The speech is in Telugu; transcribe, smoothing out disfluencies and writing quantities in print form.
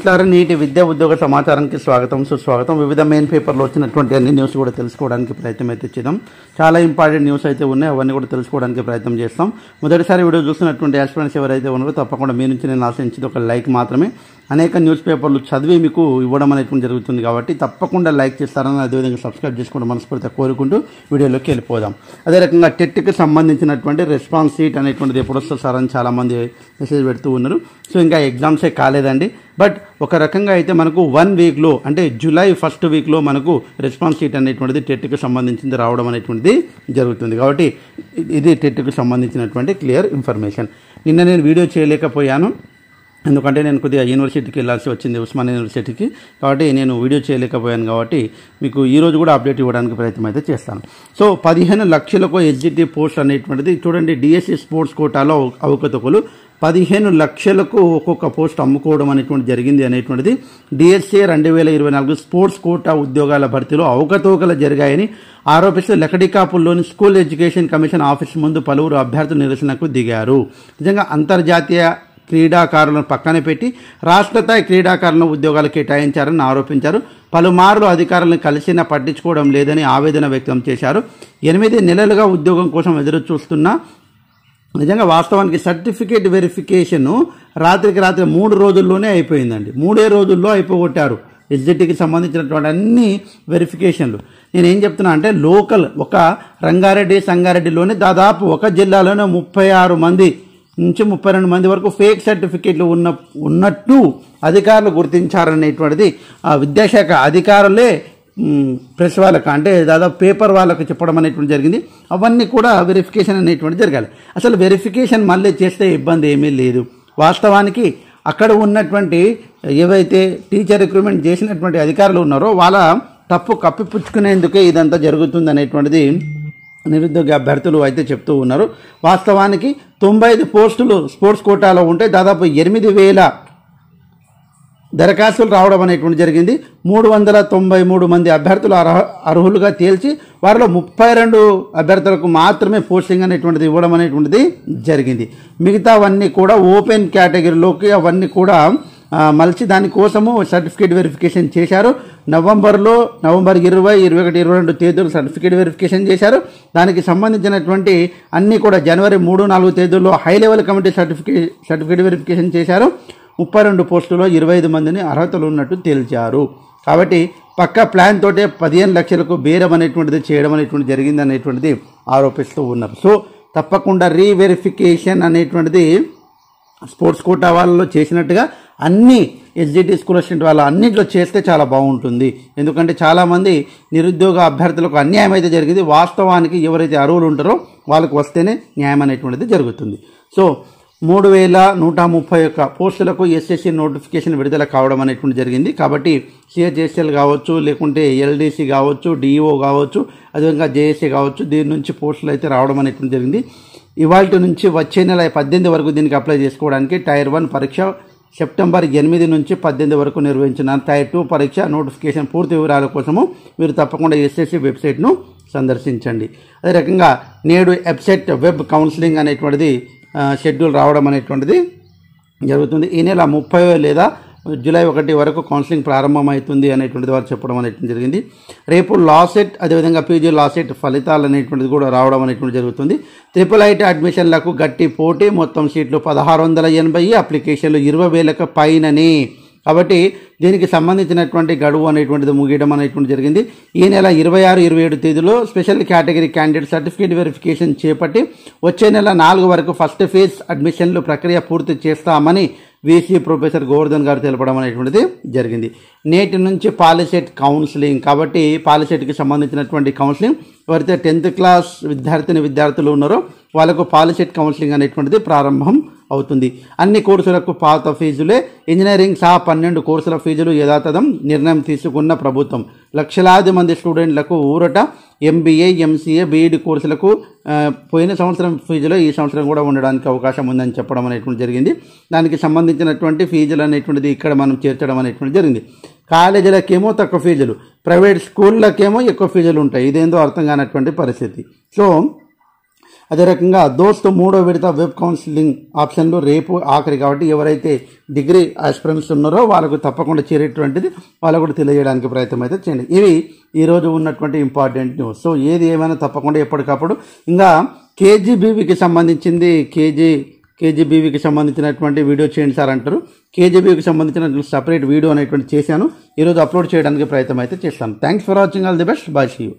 మిత్రులారా, నీటి విద్యా ఉద్యోగ సమాచారానికి స్వాగతం సుస్వాగతం. వివిధ మెయిన్ పేపర్లో వచ్చినటువంటి అన్ని న్యూస్ కూడా తెలుసుకోవడానికి ప్రయత్నం అయితే చేద్దాం. చాలా ఇంపార్టెంట్ న్యూస్ అయితే ఉన్నాయి, అవన్నీ కూడా తెలుసుకోవడానికి ప్రయత్నం చేస్తాం. మొదటిసారి వీడియో చూస్తున్నటువంటి ఆస్పిరెంట్స్ ఎవరైతే ఉన్నారో తప్పకుండా మీ నుంచి నేను ఆశించేది ఒక లైక్ మాత్రమే. అనేక న్యూస్ పేపర్లు చదివి మీకు ఇవ్వడం అనేటువంటి జరుగుతుంది కాబట్టి తప్పకుండా లైక్ చేస్తారని, అదేవిధంగా సబ్స్క్రైబ్ చేసుకోవడం మనస్ఫూర్తిగా కోరుకుంటూ వీడియోలోకి వెళ్ళిపోదాం. అదే రకంగా టెట్కి సంబంధించినటువంటి రెస్పాన్స్ షీట్ అనేటువంటిది ఎప్పుడు వస్తుంది సార్ అని చాలామంది మెసేజ్ పెడుతూ ఉన్నారు. సో ఇంకా ఎగ్జామ్సే కాలేదండి, బట్ ఒక రకంగా అయితే మనకు 1 వీక్లో అంటే జూలై 1st వీక్లో మనకు రెస్పాన్స్ షీట్ అనేటువంటిది టెట్కి సంబంధించింది రావడం అనేటువంటిది జరుగుతుంది. కాబట్టి ఇది టెట్కి సంబంధించినటువంటి క్లియర్ ఇన్ఫర్మేషన్. నిన్న నేను వీడియో చేయలేకపోయాను, ఎందుకంటే నేను కొద్దిగా యూనివర్సిటీకి వెళ్ళాల్సి వచ్చింది, ఉస్మానియా యూనివర్సిటీకి. కాబట్టి నేను వీడియో చేయలేకపోయాను. కాబట్టి మీకు ఈరోజు కూడా అప్డేట్ ఇవ్వడానికి ప్రయత్నం అయితే చేస్తాను. సో 15 లక్షలకు ఎస్జిటి పోస్ట్ అనేటువంటిది చూడండి. డిఎస్సి స్పోర్ట్స్ కోటాలో అవకతవకలు 15 లక్షలకు ఒక్కొక్క పోస్ట్ అమ్ముకోవడం అనేటువంటి జరిగింది అనేటువంటిది డిఎస్సి 2024 స్పోర్ట్స్ కోటా ఉద్యోగాల భర్తీలో అవకతవకలు జరిగాయని ఆరోపిస్తూ లకడికాపుల్లోని స్కూల్ ఎడ్యుకేషన్ కమిషన్ ఆఫీస్ ముందు పలువురు అభ్యర్థులు నిరసనకు దిగారు. నిజంగా అంతర్జాతీయ క్రీడాకారులను పక్కన పెట్టి రాష్ట్ర స్థాయి క్రీడాకారులను ఉద్యోగాలు కేటాయించారని ఆరోపించారు. పలుమార్లు అధికారులను కలిసినా పట్టించుకోవడం లేదని ఆవేదన వ్యక్తం చేశారు. 8 నెలలుగా ఉద్యోగం కోసం ఎదురు చూస్తున్న నిజంగా వాస్తవానికి సర్టిఫికేట్ వెరిఫికేషన్ రాత్రికి రాత్రి 3 రోజుల్లోనే అయిపోయిందండి. 3 రోజుల్లో అయిపోగొట్టారు ఎస్జిటికి సంబంధించినటువంటి అన్ని వెరిఫికేషన్లు. నేను ఏం చెప్తున్నా అంటే లోకల్ ఒక సంగారెడ్డిలోనే దాదాపు ఒక జిల్లాలోనే 36 మంది నుంచి 32 మంది వరకు ఫేక్ సర్టిఫికేట్లు ఉన్నట్టు అధికారులు గుర్తించారనేటువంటిది విద్యాశాఖ అధికారులే ప్రెస్ వాళ్ళకు అంటే దాదాపు పేపర్ వాళ్ళకు చెప్పడం అనేటువంటి జరిగింది. అవన్నీ కూడా వెరిఫికేషన్ అనేటువంటి జరగాలి. అసలు వెరిఫికేషన్ మళ్ళీ చేస్తే ఇబ్బంది ఏమీ లేదు. వాస్తవానికి అక్కడ ఉన్నటువంటి ఏవైతే టీచర్ రిక్రూట్మెంట్ చేసినటువంటి అధికారులు ఉన్నారో వాళ్ళ తప్పు కప్పిపుచ్చుకునేందుకే ఇదంతా జరుగుతుంది అనేటువంటిది నిరుద్యోగ అభ్యర్థులు అయితే చెప్తూ ఉన్నారు. వాస్తవానికి 95 పోస్టులు స్పోర్ట్స్ కోటాలో ఉంటే దాదాపు 8,000 దరఖాస్తులు రావడం అనేటువంటి జరిగింది. 393 మంది అభ్యర్థులు అర్హులుగా తేల్చి వారిలో 32 అభ్యర్థులకు మాత్రమే పోస్టింగ్ అనేటువంటిది ఇవ్వడం అనేటువంటిది జరిగింది. మిగతావన్నీ కూడా ఓపెన్ కేటగిరీలోకి అవన్నీ కూడా మలిచి దానికోసము సర్టిఫికేట్ వెరిఫికేషన్ చేశారు. నవంబర్ 20, 21, 22 తేదీలు సర్టిఫికేట్ వెరిఫికేషన్ చేశారు. దానికి సంబంధించినటువంటి అన్నీ కూడా జనవరి 3, 4 తేదీల్లో high level committee certificate verification చేశారు. 32 పోస్టుల్లో 25 మందిని అర్హతలు ఉన్నట్టు తేల్చారు. కాబట్టి పక్కా ప్లాన్ తోటే 15 లక్షలకు బేరం అనేటువంటిది చేయడం అనేటువంటి జరిగింది అనేటువంటిది ఆరోపిస్తూ ఉన్నారు. సో తప్పకుండా రీవెరిఫికేషన్ అనేటువంటిది స్పోర్ట్స్ కోటా వాళ్ళలో చేసినట్టుగా అన్ని ఎస్జిటి స్కూల్ అసిస్టెంట్ వాళ్ళ అన్నింటిలో చేస్తే చాలా బాగుంటుంది. ఎందుకంటే చాలామంది నిరుద్యోగ అభ్యర్థులకు అన్యాయం అయితే జరిగింది. వాస్తవానికి ఎవరైతే అర్హులు ఉంటారో వాళ్ళకు వస్తేనే న్యాయం అనేటువంటిది జరుగుతుంది. సో 3,131 పోస్టులకు ఎస్ఎస్సి నోటిఫికేషన్ విడుదల కావడం అనేటువంటి జరిగింది. కాబట్టి సిహెచ్ఎస్ఎల్ కావచ్చు, లేకుంటే ఎల్డీసీ కావచ్చు, డిఈఓ కావచ్చు, అదేవిధంగా జేఎస్సీ కావచ్చు, దీని నుంచి పోస్టులు అయితే రావడం అనేటువంటి జరిగింది. ఇవాళ నుంచి వచ్చే నెల 18 వరకు దీనికి అప్లై చేసుకోవడానికి టైర్ 1 పరీక్ష సెప్టెంబర్ 8 నుంచి 18 వరకు నిర్వహించిన టైర్ 2 పరీక్ష నోటిఫికేషన్ పూర్తి వివరాల కోసము మీరు తప్పకుండా ఎస్ఎస్సి వెబ్సైట్ను సందర్శించండి. అదే రకంగా నేడు వెబ్సైట్ వెబ్ కౌన్సిలింగ్ అనేటువంటిది షెడ్యూల్ రావడం అనేటువంటిది జరుగుతుంది. ఈ నెల 30 లేదా జూలై 1 వరకు కౌన్సిలింగ్ ప్రారంభమవుతుంది అనేటువంటిది వారు చెప్పడం అనేటువంటి జరిగింది. రేపు లాసెట్ అదేవిధంగా పీజీ లాసెట్ ఫలితాలు అనేటువంటిది కూడా రావడం అనేటువంటి జరుగుతుంది. IIIT అడ్మిషన్లకు గట్టి పోటీ, మొత్తం సీట్లు 1680, అప్లికేషన్లు 20,000కు పైననే. కాబట్టి దీనికి సంబంధించినటువంటి గడువు అనేటువంటిది ముగియడం అనేటువంటి జరిగింది. ఈ నెల 26, 27 తేదీలో special category candidate certificate verification చేపట్టి వచ్చే నెల 4 వరకు ఫస్ట్ ఫేజ్ అడ్మిషన్లు ప్రక్రియ పూర్తి చేస్తామని వీసీ ప్రొఫెసర్ గోవర్ధన్ గారు తెలపడం అనేటువంటిది జరిగింది. నేటి నుంచి పాలిసెట్ కౌన్సిలింగ్. కాబట్టి పాలిసెట్కి సంబంధించినటువంటి కౌన్సిలింగ్ ఎవరైతే 10th క్లాస్ విద్యార్థులు ఉన్నారో వాళ్ళకు పాలిసెట్ కౌన్సిలింగ్ అనేటువంటిది ప్రారంభం అవుతుంది. అన్ని కోర్సులకు పాత ఫీజులే. ఇంజనీరింగ్ సహా 12 కోర్సుల ఫీజులు యథాతథం నిర్ణయం తీసుకున్న ప్రభుత్వం. లక్షలాది మంది స్టూడెంట్లకు ఊరట. ఎంబీఏ, ఎంసీఏ, బీఈడి కోర్సులకు పోయిన సంవత్సరం ఫీజులో ఈ సంవత్సరం కూడా ఉండడానికి అవకాశం ఉందని చెప్పడం అనేటువంటి జరిగింది. దానికి సంబంధించినటువంటి ఫీజులు అనేటువంటిది ఇక్కడ మనం చేర్చడం అనేటువంటి జరిగింది. కాలేజీలకేమో తక్కువ ఫీజులు, ప్రైవేట్ స్కూళ్ళకేమో ఎక్కువ ఫీజులు ఉంటాయి. ఇదేందో అర్థం కానటువంటి పరిస్థితి. సో అదే రకంగా దోస్త్ 3వ విడత వెబ్ కౌన్సిలింగ్ ఆప్షన్లు రేపు ఆఖరి కాబట్టి ఎవరైతే డిగ్రీ ఆస్పిరెంట్స్ ఉన్నారో వాళ్ళకు తప్పకుండా చేరేటువంటిది వాళ్ళకు కూడా తెలియజేయడానికి ప్రయత్నం అయితే చేయండి. ఇవి ఈరోజు ఉన్నటువంటి ఇంపార్టెంట్ న్యూస్. సో ఏది ఏమైనా తప్పకుండా ఎప్పటికప్పుడు ఇంకా కేజీబీవీకి సంబంధించింది కేజీబీవీకి సంబంధించినటువంటి వీడియో చేయండి సార్ అంటారు. కేజీబీవీకి సంబంధించిన సపరేట్ వీడియో అనేటువంటి చేశాను, ఈరోజు అప్లోడ్ చేయడానికి ప్రయత్నం అయితే చేస్తాను. Thanks for watching, all the best, bye, see you.